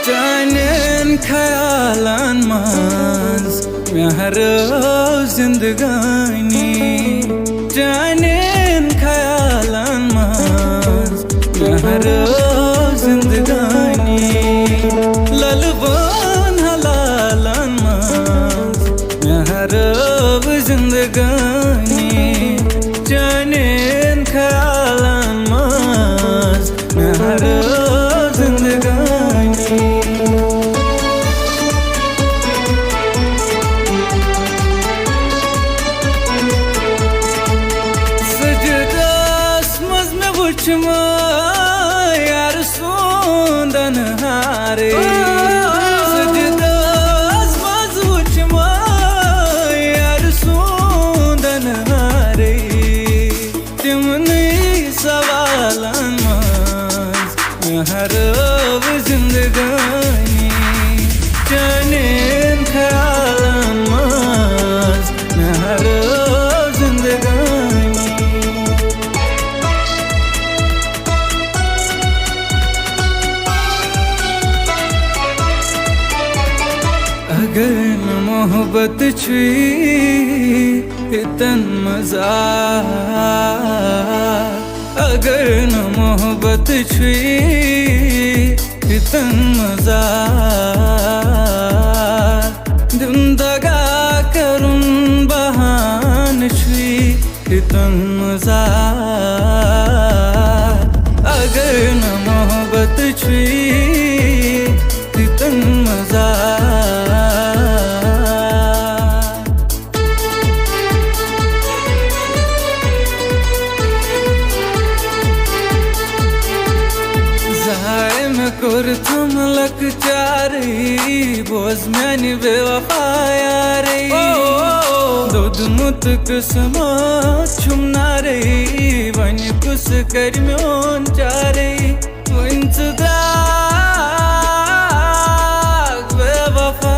चानन ख्यालन मंज मेहरो जिंदगानी चानन ख्यालन मंज मेहरो जिंदगानी ललबन हलालन मंज मेहरो जिंदगानी चानन ख्यालन मंज मेहरो जिंदगानी वुचमा यार सोंदन हारे सजदास मज वुचमा यार सोंदन हारे तिमने सवालन मज मेहरब जिंदगानी चानन ख्यालन मज मेहरब जिंदगानी अगर न मोहब्बत छुई इतन मजा अगर न मोहब्बत छुई इतन मजा दिन दगा करूं बहान छुई इतन मजा अगर न मोहब्बत छुई इतन मजा कुर्थम लक चारी बोझ मैंने बेवफा यारी दूध मुत कुसमा छुमना रही वन कुस कर म्योन चारी वन सुदाग बेवफा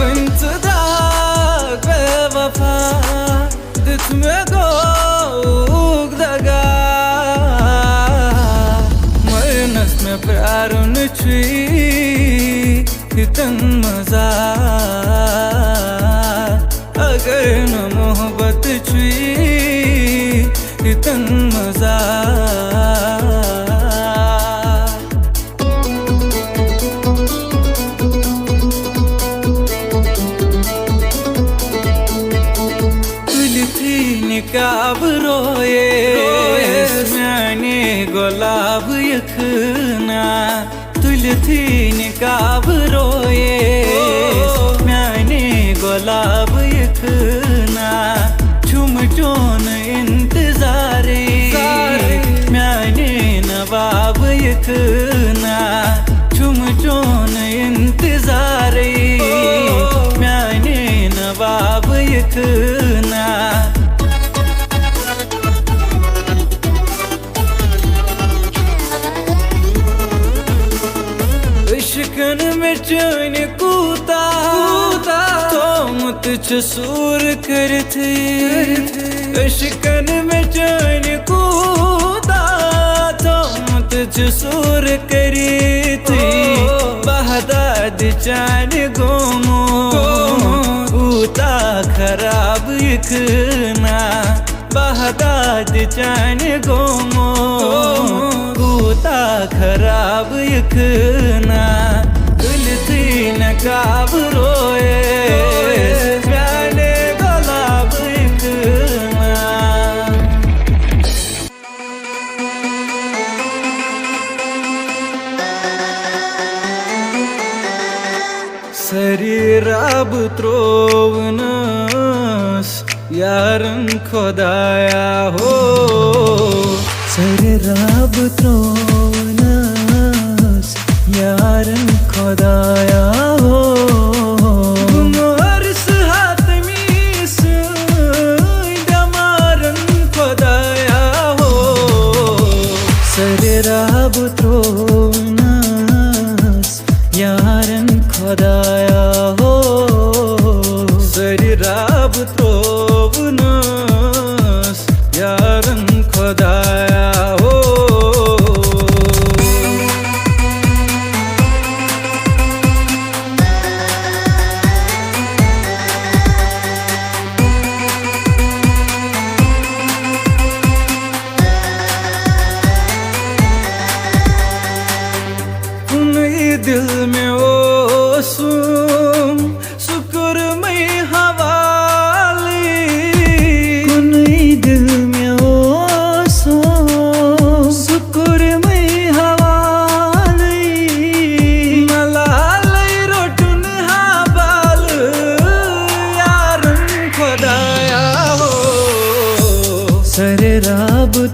वन सुदाग बेवफा दिस में गो दगा प्यार न छुई इतन मजा अगर न मोहब्बत छुई इतन मजा तुली थी निकाब रोए मैंने गुलाब यखना तुली थी निकाब रोए मैंने गुलाब यखना छुम चोन इंतजारे मैंने नवाब यखना छुम चोन इंतजारे मैंने नवाब यखना इश्कन में चैन कूता तो मुत सूर करते इश्कन में चैन कूता तो मुत सूर करते बहदाद चैन गोमो ऊता खराब इखना बहदाद चैन गोमो ऊता खराब इखना तुलसी नकाब रोए मैंने गुलाब इखना शरीराब त्रोवनस यारन खुदाया हो शरीराब त्रोवनस यारन खुदाया हो मर्स हातमीस दमारन खुदाया हो शरीराब त्रोवनस यारन खुदाया हो शरीराब त्रोवनस यारन खुदाया हो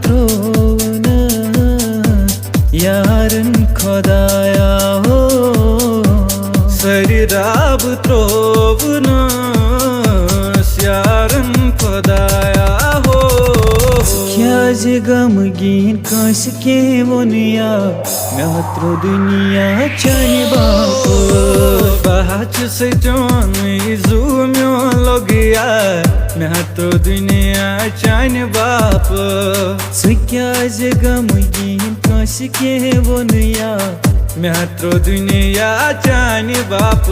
त्रोवन यारन खुदाया हो सरिराब त्रोवन यारन खुदाया हो क्या गमगीन कस के वोनिया महत्रो दुनिया चाहे बाप बाच से जोन इजुम्यो लोगिया महत्रो दुनिया चाहे बाप क्या गमगीन कस के वोनिया महत्रो दुनिया चाहे बाप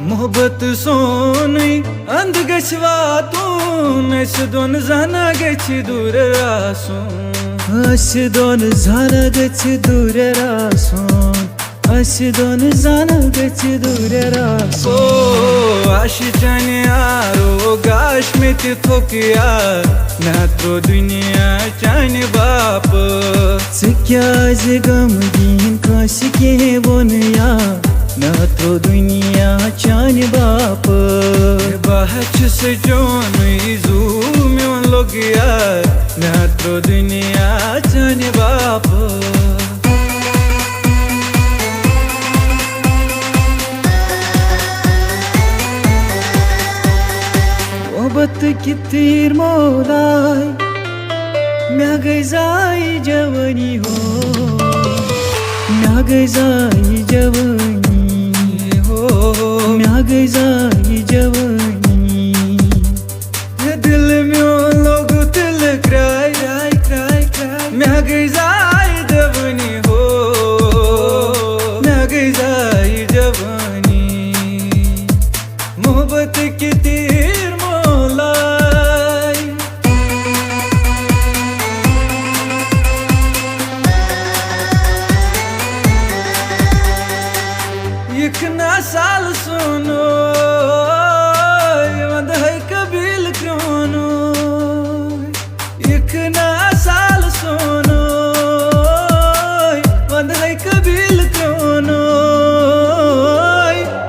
मोहब्बत सोनी अंध गछ वातून अस दोन जाना गछ दूर रासून अस दोन जाना गछ दूर रासून अस दोन जाना गछ दूर रासून ओ आशिचान यारो गाश में ते थोकिया महत्रो दुनिया चाने बाप क्या गमगीन कस के वोनिया महत्रो दुनिया चाने बाप बाच से जोन इजुम्यो लोगिया महत्रो दुनिया चाने बाप मोहब्बत की तीर मोलाई म्या गई जाई जवानी हो म्या गई जाई जवानी म्या गई जाई जवानी दिल में लोग दिल क्राई क्राई क्राई क्राई म्या गई जाई जवानी हो म्या गई जाई जवानी मोहब्बत की तीर मोलाई एक ना साल सुनो वंद है कबील क्रोनो एक ना साल सुनो वंद है कबील क्रोनो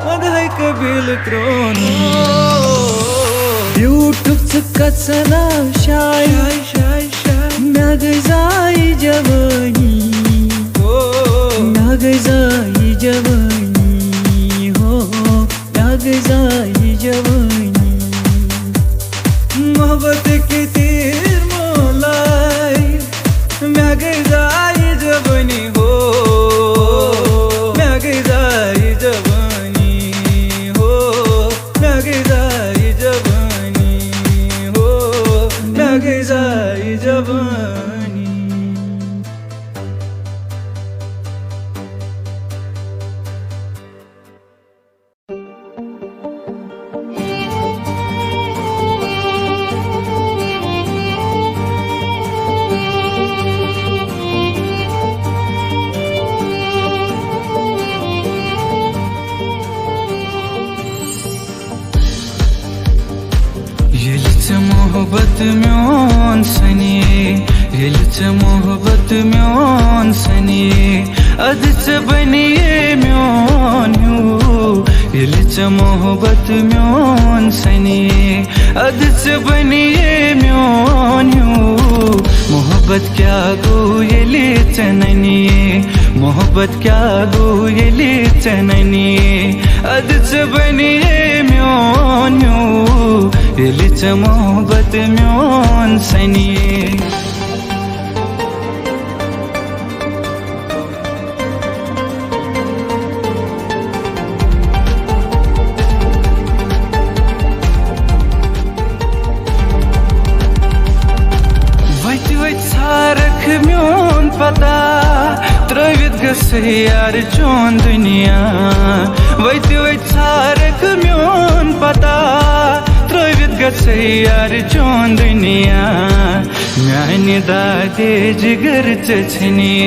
वंद है कबील क्रोनो यूट्यूब से कचना शाय शाय शाय म्या गई जाई जवानी म्या गई जाई जवानी जाई जवानी मोहब्बत की तीर मोलाई म्या गई जाई जवानी हो म्या गई जाई जवानी हो म्या गई जाई जवानी हो म्या गई जाई जवानी मोहब्बत म्योन सनी मोहब्बत म्योन सनी अद बनिए म्योन मोहब्बत म्योन सनी अद बनिए म्योन मोहब्बत क्या गो ये चननी मोहब्बत क्या गो ये चननी अद बनिए म्योन मोहब्बत म्योन सनी रख म्योन पता त्रवित गसे यार चोन दुनिया वैत रख म्योन पता त्रवित गसे यार चोन दुनिया म्याने दादे जिगर चछनी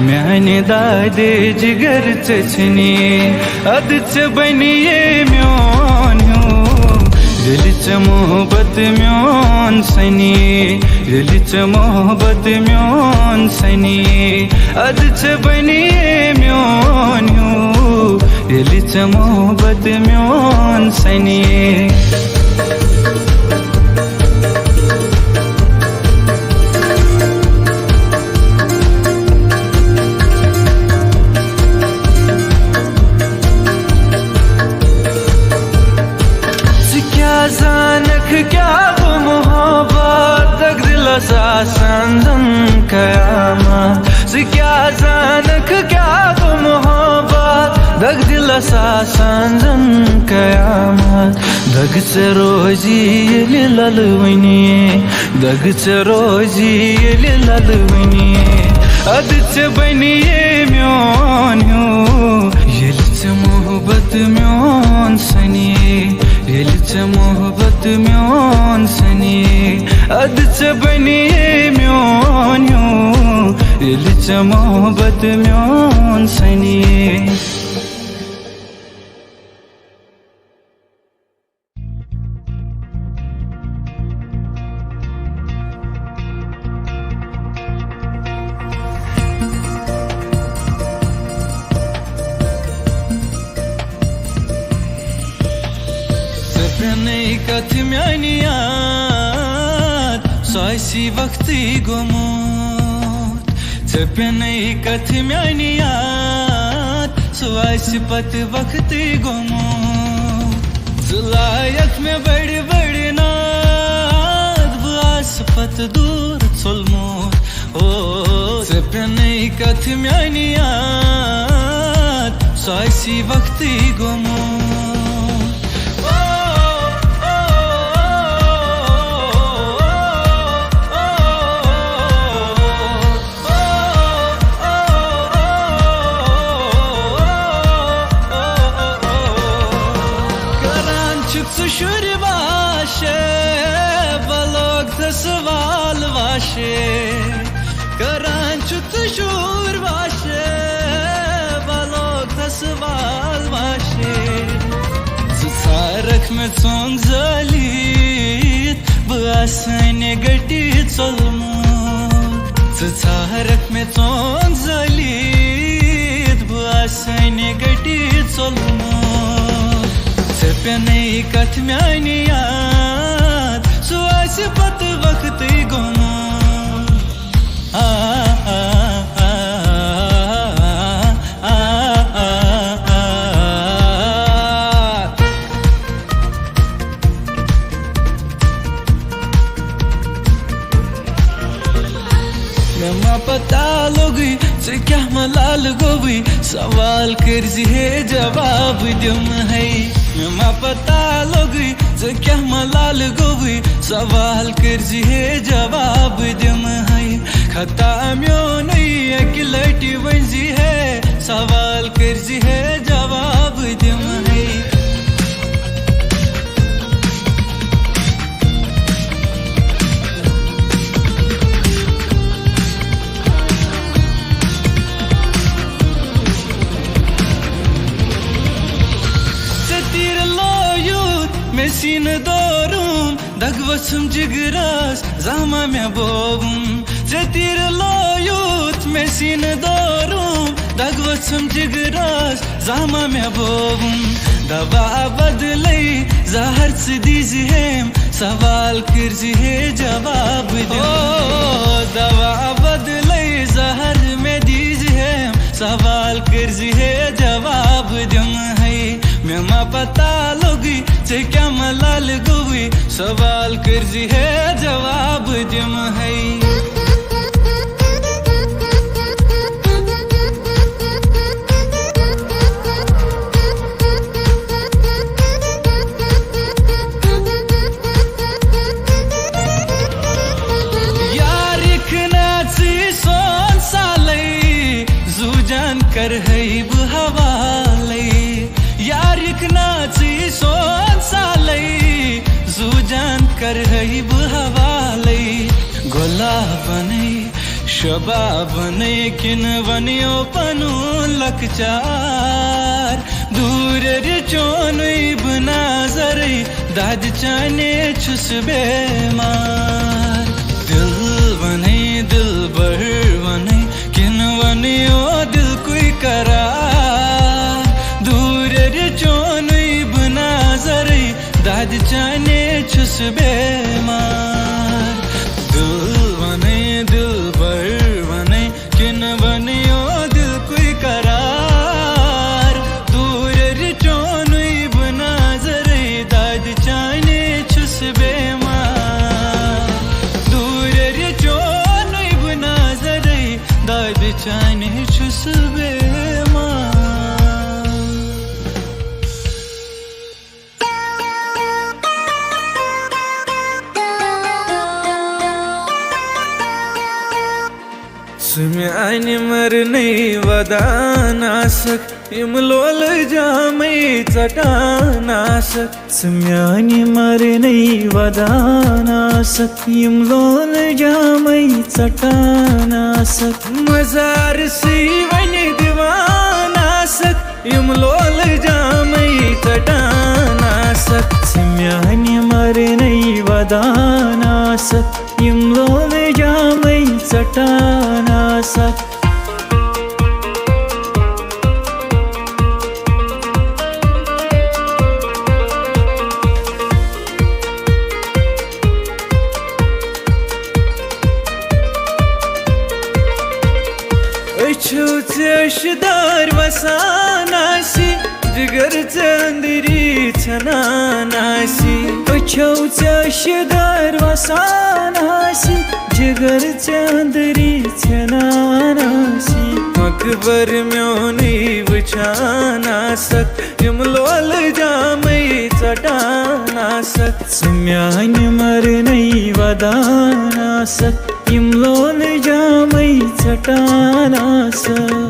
म्याने दादे जिगर चछनी अद बनिए म्योन दिल मोहब्बत म्योन सनी येली च मोहब्बत म्योन सनिए अद च बनिए म्योन ह्यू येली च मोहब्बत म्योन सनिए जानक क्या वो मोहब्बत दग दिल संजन कयामत से क्या जानक क्या वो मोहब्बत दग दिल संजन कयामत दग से रोजी ये ललवनिए दग से रोजी ये ललवनिए अद च बनिए म्योन ह्यू ये मोहब्बत म्योन सनिए येली च मोहब्बत म्योन सनिए अद च बनिए म्योन ह्यू येली च मोहब्बत म्योन सनिए कथ म्यानियात साइसी वक्ती गोमोत चपनई कथ म्यानियात साइसी पत वक्ती गोमोत जुलायक में बड़ी बड़ी नाद वास पत दूर चलमोत ओ चपनई कथ म्यानियात साइसी वक्ती गोमोत सवाल वाशे करान चुत शूर वाशे बालोक सवाल वाशे सारख में चोंग जलीत बसने गटी चलमोत सारख में चोंग जलीत बसने गटी चलमोत सपने कथ म्यानियात सुआस पत वक्त गोमो मैं पता लोगी से क्या मलाल गोभी सवाल कर है जवाब दम है मैं पता लोगी से क्या मलाल गोभी सवाल कर है जवाब दम है खता म्यो नहीं अकेलटी वंजी है सवाल कर है जवाब दम है Mesin dorum dagvasum jigras zama me bobum zetir loyut mesin dorum dagvasum jigras zama me bobum dava badlay zahar sidiz hem sawal kirzi hai jawab de dava badlay zahar me diz hem sawal kirzi hai jawab dum hai मैं पता लोगी से क्या मलाल गोवी सवाल करजी है जवाब दम है यार इखनाची सोन साले जुजान कर है हवाले यार इखनाची सोन साले जुजान कर है हवाले गोला बने शबा बने किन वनियो पनु लकचार दूर चोन बना जरे दाद चाने छुस बेमार दिल बेमार दिल वने दिल बर वने किन वनियो दिल कोई करार दूर रिचोनुई बना जरे दाद चाने छुस बेमार दूर रिचोनुई बना जरे दाद चाने छुस बेमार Sumyani marnai vadanasak imlol jamai chatanasak Sumyani marnai vadanasak imlol jamai chatanasak Mazar sivani divanasak imlol jamai chatanasak Sumyani marnai vadanasak imlol jamai chatanasak Öçü çeşdar vasanasi Jigar chandri chananasi Öçü çeşdar vasanasi Jigar chandri chananasi Makbar myoni vchanasak Imlol jamai chatanasak Sumyani marnai vadanasak Imlol jamai chatanasak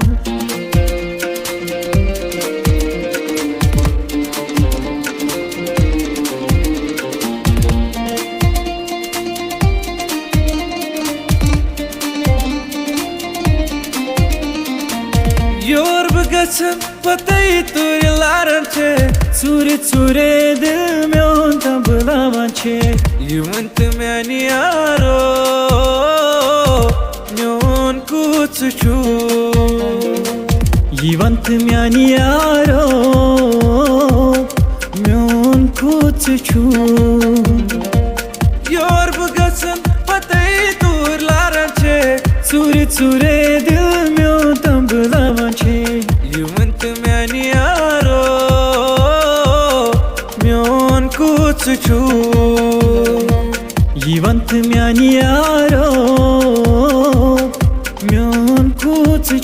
Yor bagaçan patay turi laran che Tsure tsure dil myon tablavan che Yuvant myani aro myon kutsu Yuvant myani aro myon kutsu Yor bagaçan patay turi laran che Tsure tsure dil myon tablavan che Yuvant myani aro myon kutsu Yuvant myani aro myon kutsu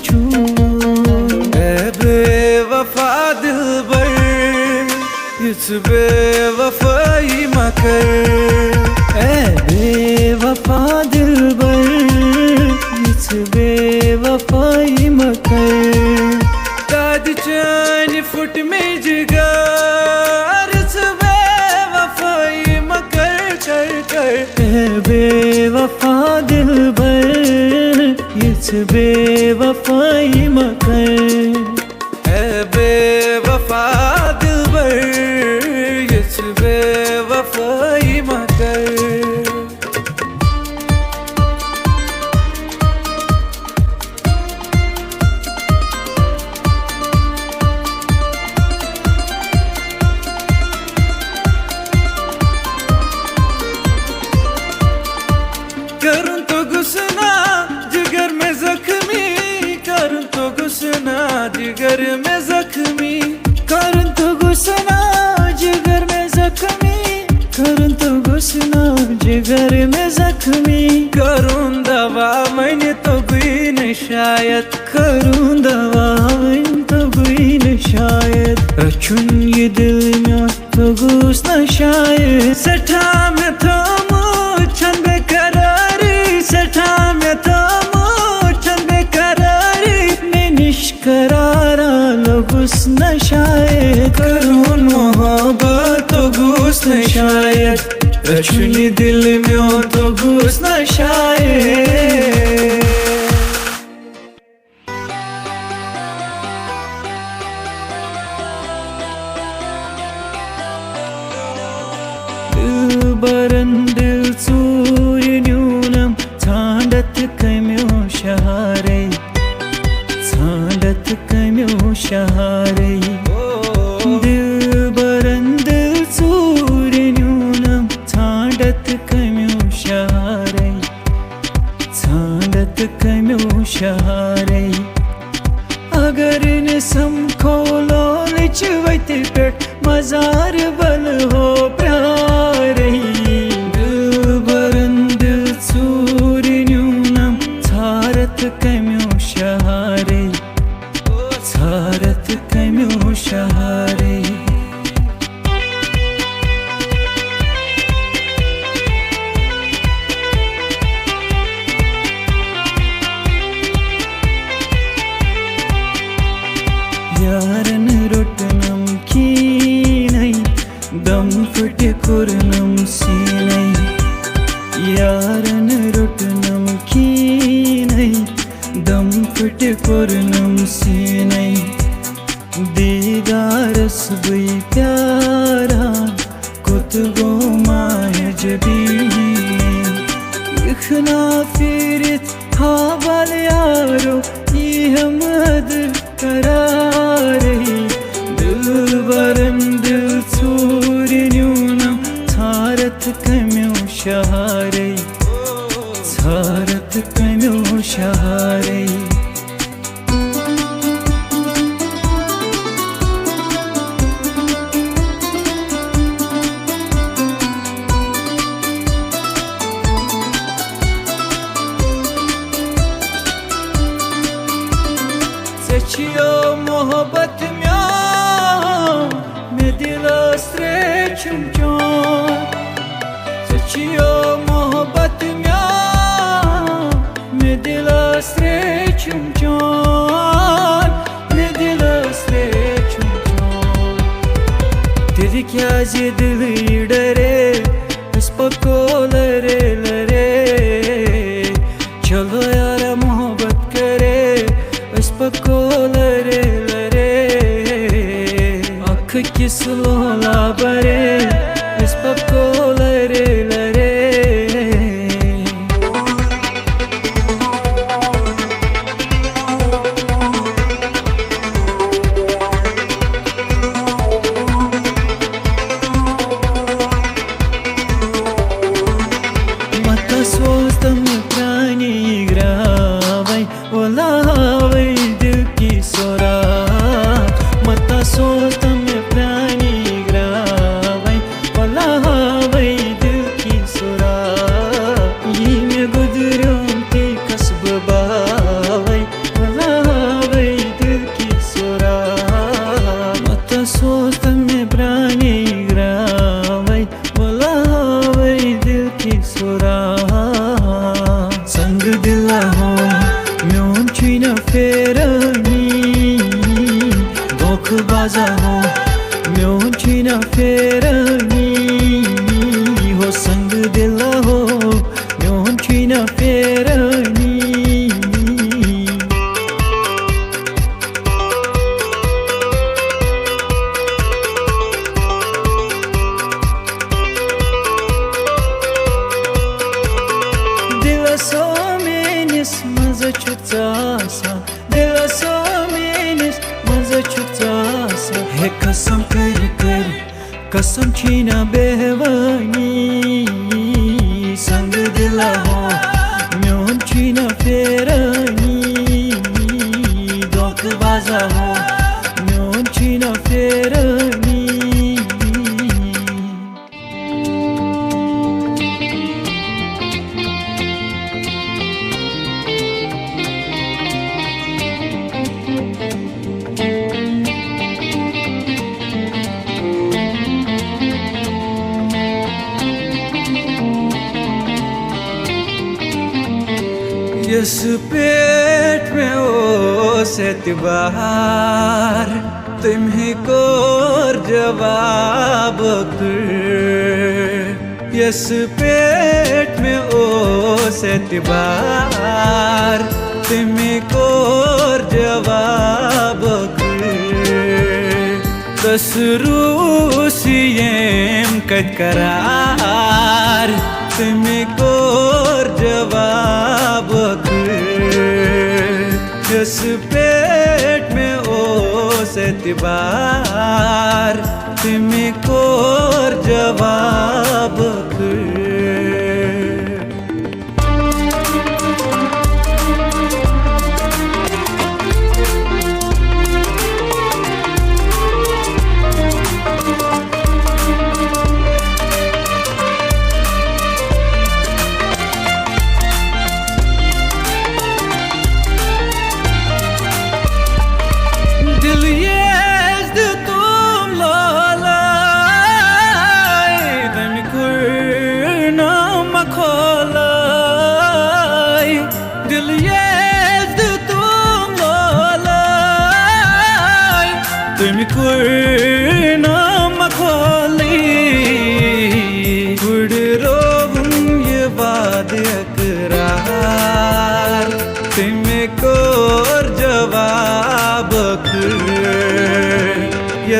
Ebe vafa dilbar Yut bevafai makar Ebe vafa dilbar Yut bevafai makar Daad chani fut mein jigar Yut bevafai makar kar kar बेवफा दिलबर इस बेवफाई मकर बेवफा दिलबर इस बेवफाई मकर Karun to gusna jigar mein zakhmi Karun to gusna jigar mein zakhmi Karun to gusna jigar mein zakhmi Karun to gusna jigar mein zakhmi Karun dawa main to guin shayad Karun dawa main to guin shayad Achun ye dil mein to gusna shayad Satha mein thamu chand bekarari Satha mein thamu chand bekarari Ne nishkarara logusna shayad Karun mohabbat to gusna shayad Achun ye dil mein to gusna shayad Dilbaran dil suryanunam Thandat kamyo shaharei Thandat kamyo shaharei Dilbaran dil suryanunam कम्यो शहारे अगर न समखोलो लिच वैते पेट मजार बल हो प्यारे दिल बरन दिल सूर न्यूनम थारत कम्यो शहारे थारत कम्यो शहारे यारन रोटनम की नहीं दम फटे कुरनम सी नहीं यारन रोटनम की नहीं दम फटे कुरनम सी नहीं दीदारस भी प्यारा कुत गो माय जबी इखना फिरत हाबल यारो ये हमद करारे दिल बरन दिल सूर न्यूनम थारत कम्यो शहारे थारत कम्यो शहारे Seçiyo muhabbet me dila streçim can Seçiyo muhabbet me dila streçim can Me dila streçim can Dedi kya je dil dare is pako lare lare Chalo yaara muhabbet kare is pako lare lare Akh kis lola bare is pako lare lare Mata sostam prani gravai olavai dil ki sora Mata sostam prani gravai olavai dil ki sora Ye me gudron ki kasb bavai olavai dil ki sora Mata sostam prani gravai olavai dil ki sora Sang dila ho म्योन चीना फेरनी धोखबाजा हो म्योन चीना फेरनी हो संग दिला हो म्योन चीना फेरनी दिला सो Maza chutasa dila so menis maza chutasa hai kasam kar kasam china behwani sang dila ho myon china ferani dok baza ho myon china ferani Yes पेट में ओ सेतबार तुम्हें कोर जवाब कर Yes पेट में ओ सेतबार तुम्हें कोर जवाब कर Tasruusiyem kad karar तुम्हें core जवाब जिस पेट में ओ सेतबार तुम्हें कोर जवाब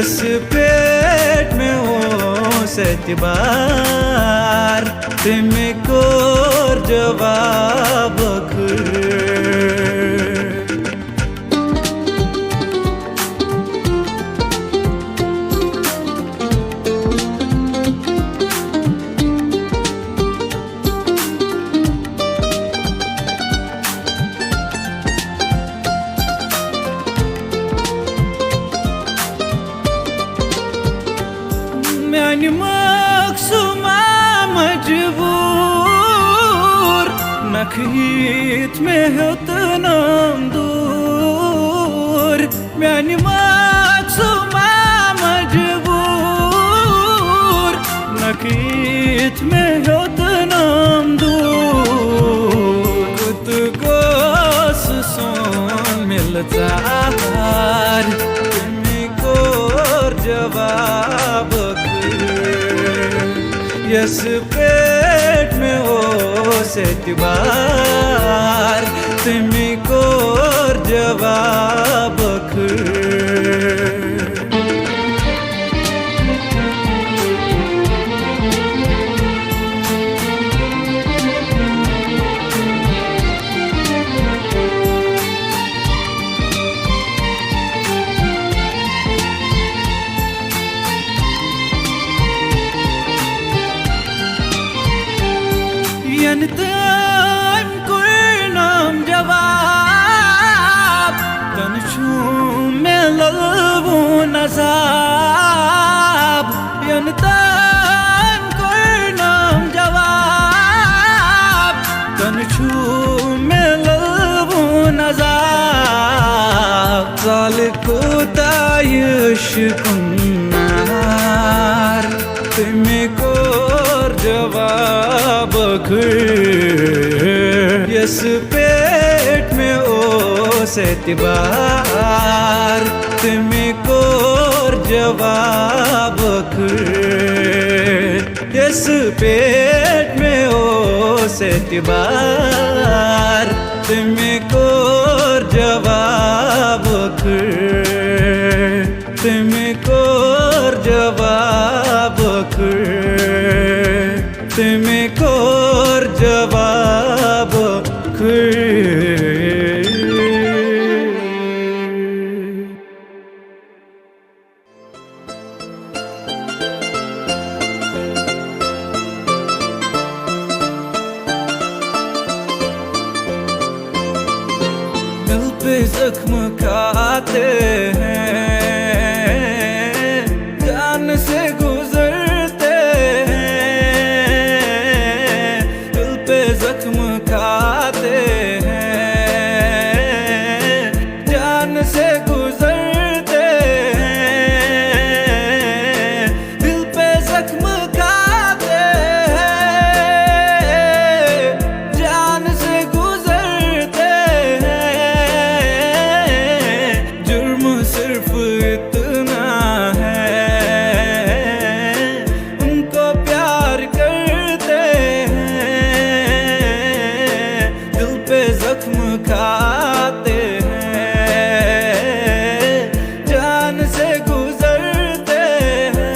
यस पेट में हो सेतबार तमे कोर जवाब मैंने मकसूमा मजबूर नखीत में हो तनाम दूर मैंने मकसूमा मजबूर नखीत में हो तनाम दूर खुद को सुन मिलता तुमको जवाब यस पेट में हो सेतबार तमे कोर जवाब तम कुर्नाम जवाब तनशू में ललबू नजाब तम कुर्नाम जवाब तनशू में ललबू नजाब साल को तायुश कुन्नार तमे कोर जवाब यस पेट में ओ सेतबार तमे कोर जवाब यस पेट में ओ सेतबार तमे कोर जवाब तमे कोर जवाब तमे कोर जवाब दिल पे जख्म खाते हैं जान से गुजरते हैं दिल पे जख्म खाते हैं जान से गुजरते हैं दिल पे जख्म खाते हैं जान से गुजरते हैं जुर्म सिर्फ इतना है उनको प्यार करते हैं दिल पे जख्म खाते हैं जान से गुजरते हैं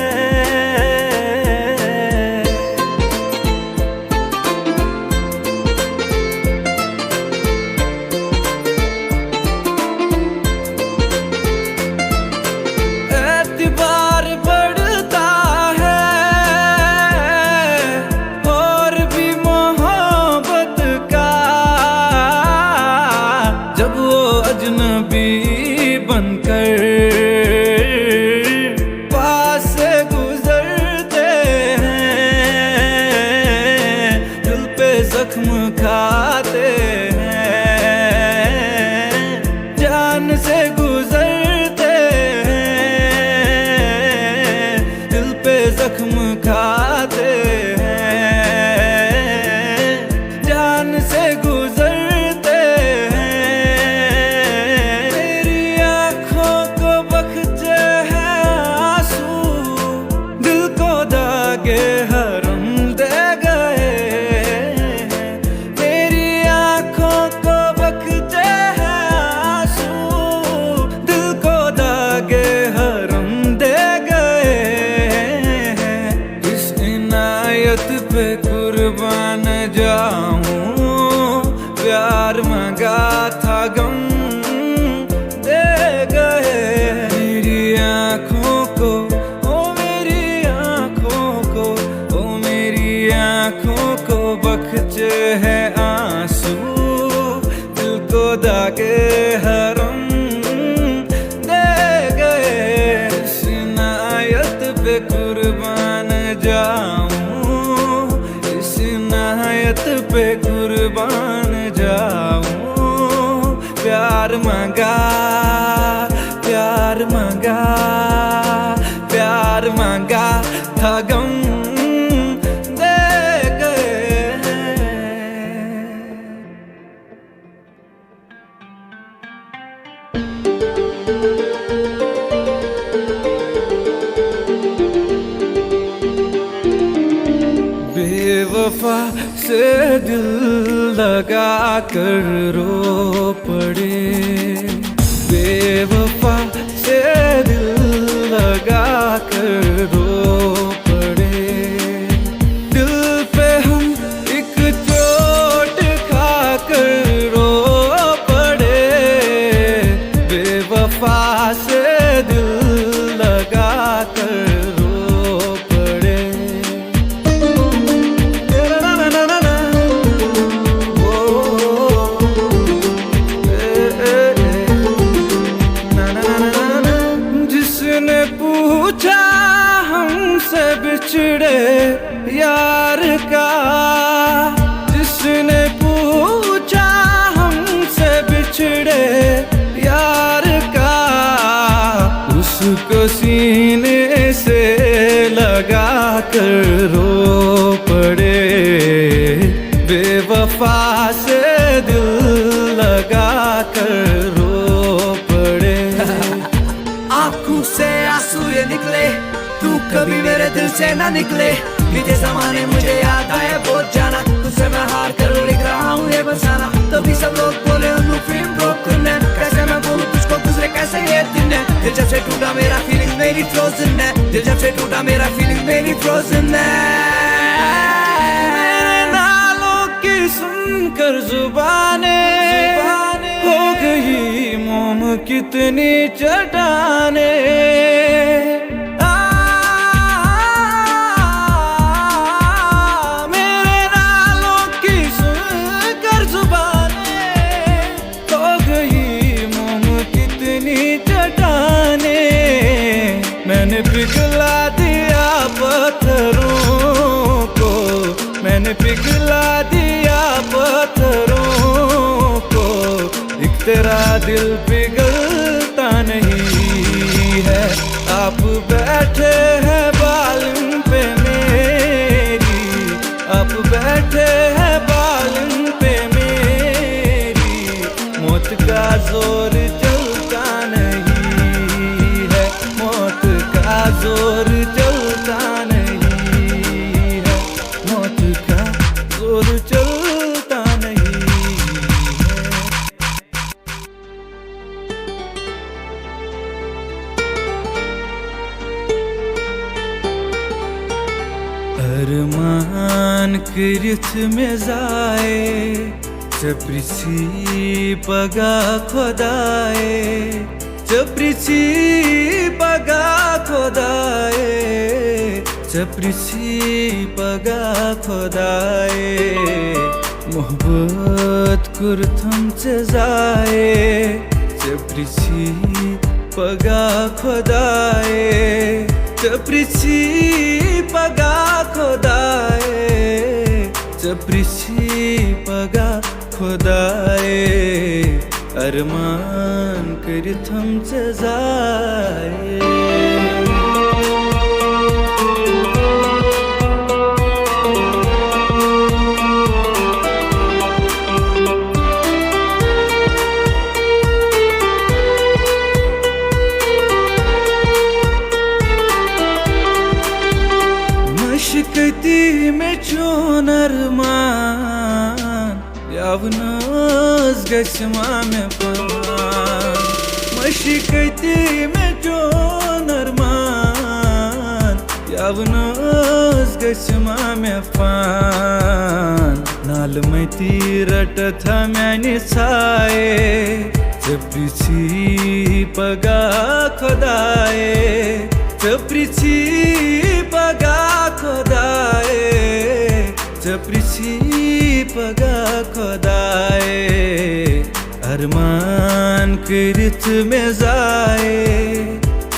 एतबार बढ़ता है और भी मोहब्बत का प्यार मांगा था गम दे गए। मेरी आँखों को ओ मेरी आँखों को ओ मेरी आँखों को बख्शे है आंसू, दिल को दागे हरम दे गए। इस इनायत पे कुर्बान जाऊं, इस इनायत पे कुर्बान जाऊं। प्यार मांगा प्यार मांगा प्यार मांगा था गम दे गए। बेवफा से दिल लगा कर रो पड़े, बेवफा से दिल लगा कर रो पड़े। दिल पे हम एक चोट खा कर रो पड़े, बेवफा से दिल लगा कर रो पड़े। जिसने पूछा हमसे बिछड़े यार का, जिसने पूछा हमसे बिछड़े यार का, उसको सीने से लगा कर रो पड़े। बेवफा से दिल लगा कर रो पड़े। आँखों से आंसू ये निकले, तू कभी मेरे दिल से ना निकले। बीते ज़माने मुझे याद आए बहुत जाना, तुझसे मैं हार कर लिख रहा हूँ ये बसाना। तभी सब लोग बोले फिल्म ब्रोकन है, कैसे मैं बोलूँ तुझको गुजरे कैसे ये दिन है। दिल जब से टूटा मेरा फीलिंग मेरी फ्रोजन है, दिल जब से टूटा मेरा फीलिंग मेरी फ्रोजन है। मेरे नालों की सुनकर जुबाने हो गई मोम कितनी चटाने। मेरे नालों की सुनकर जुबाने हो गई मोम कितनी चटाने। मैंने पिघला दिया पत्थरों को, मैंने पिघला दिया पत्थरों को। एक तेरा दिल पिघलता नहीं है, आप बैठे हैं बालम पे मेरी, आप बैठे हैं बालम पे मेरी। मौत का जोर चलता नहीं है, मौत का जोर चलता नहीं है, मौत का जोर चलता नहीं है। अरमान कृथ में जाए चपरिसी पगा खुदाए, चपरिसी पगा खुदाए, चपरिसी पगा खुदाए। मोहब्बत कुर्थम से जाए चपरिसी पगा खुदाए, चपरिसी पगा खुदाए, चपरिसी पगा खुदाए। अरमान कृथम से जाए। मशकती में चोन अरमान यावनोज गस्मा में पान। मशकती में चोन अरमान Pevnos gashma me fan Nal mati ratatha myani saye Chaprichi paga khodaye Chaprichi paga khodaye Chaprichi paga khodaye Arman kirit me zaye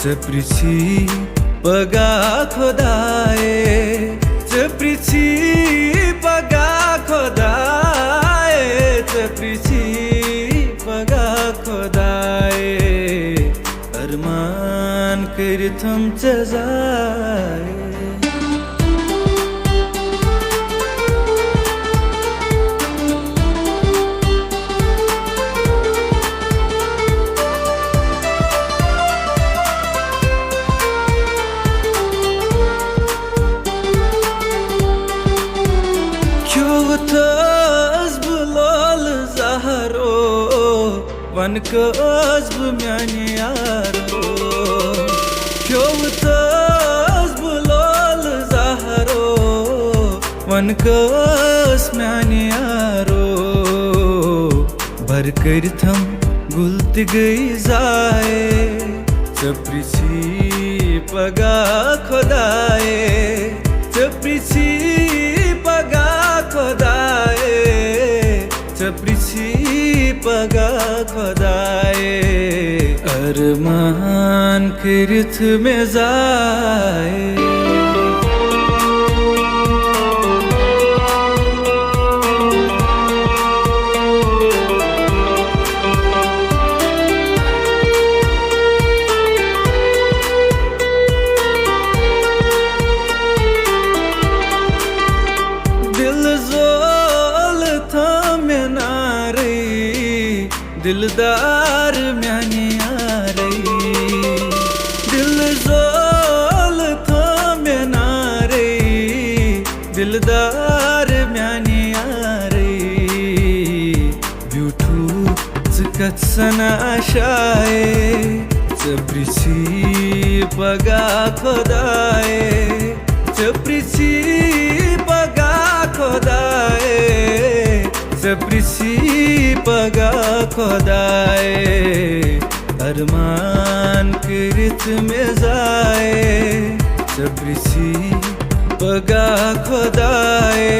Chaprichi paga khodaye Chaprichi paga khodaye Chaprichi paga khodaye Arman kiritham jazaye Van kız bu myani yaro Kyo taz bulal zaharo Van kız myani yaro Bar kartham gult gayi zaye Chaprichi paga khodaye Chaprichi paga khodaye Chaprichi paga khodaye Arman kirith me zaye दिलदार म्यानी यारी दिल जोल था मैं नारी दिलदार म्यानी यारी ब्यूटू zkat sana shaye Chaprichi paga khodaye Chaprichi paga khodaye Chaprichi paga khodaye Arman kirith me zaye Chaprichi paga khodaye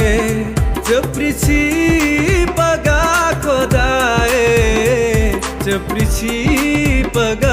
Chaprichi paga khodaye Chaprichi paga